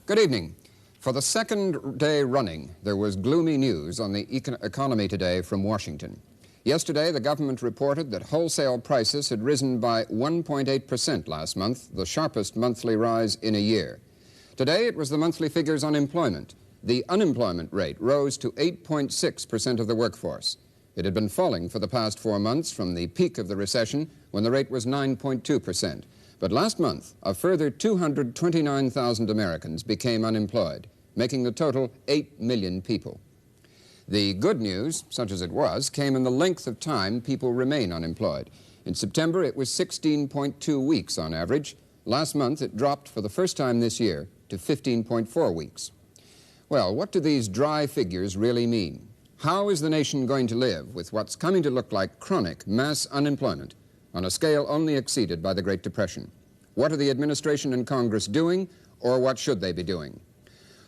Good evening. For the second day running, there was gloomy news on the economy today from Washington. Yesterday, the government reported that wholesale prices had risen by 1.8% last month, the sharpest monthly rise in a year. Today, it was the monthly figures on employment. The unemployment rate rose to 8.6% of the workforce. It had been falling for the past 4 months from the peak of the recession when the rate was 9.2%. But last month, a further 229,000 Americans became unemployed, making the total 8 million people. The good news, such as it was, came in the length of time people remain unemployed. In September, it was 16.2 weeks on average. Last month, it dropped for the first time this year to 15.4 weeks. Well, what do these dry figures really mean? How is the nation going to live with what's coming to look like chronic mass unemployment on a scale only exceeded by the Great Depression? What are the administration and Congress doing, or what should they be doing?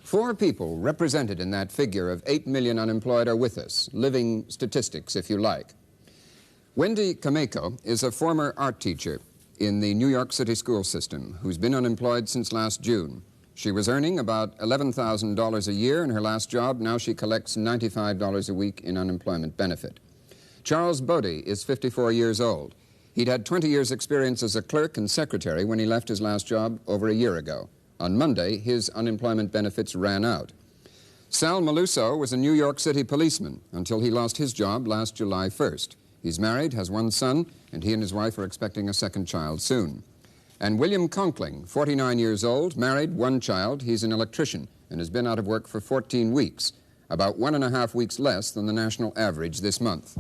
4 people represented in that figure of 8 million unemployed are with us, living statistics, if you like. Wendy Kameko is a former art teacher in the New York City school system who's been unemployed since last June. She was earning about $11,000 a year in her last job. Now she collects $95 a week in unemployment benefit. Charles Bodie is 54 years old. He'd had 20 years' experience as a clerk and secretary when he left his last job over a year ago. On Monday, his unemployment benefits ran out. Sal Maluso was a New York City policeman until he lost his job last July 1st. He's married, has 1 son, and he and his wife are expecting a second child soon. And William Conkling, 49 years old, married, 1 child. He's an electrician and has been out of work for 14 weeks, about 1.5 weeks less than the national average this month.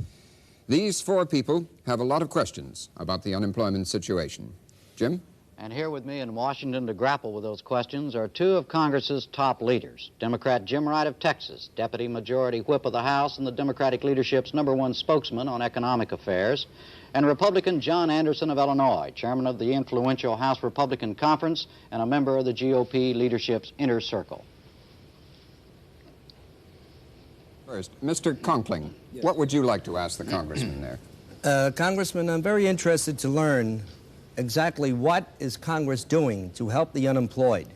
These 4 people have a lot of questions about the unemployment situation. Jim? And here with me in Washington to grapple with those questions are 2 of Congress's top leaders, Democrat Jim Wright of Texas, Deputy Majority Whip of the House and the Democratic leadership's #1 spokesman on economic affairs, and Republican John Anderson of Illinois, chairman of the influential House Republican Conference and a member of the GOP leadership's inner circle. First, Mr. Conkling, yes. What would you like to ask the congressman there? Congressman, I'm very interested to learn exactly what is Congress doing to help the unemployed.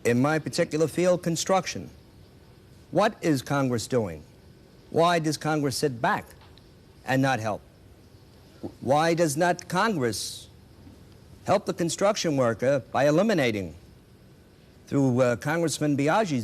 In my particular field, construction. What is Congress doing? Why does Congress sit back and not help? Why does not Congress help the construction worker by eliminating, through Congressman Biaggi's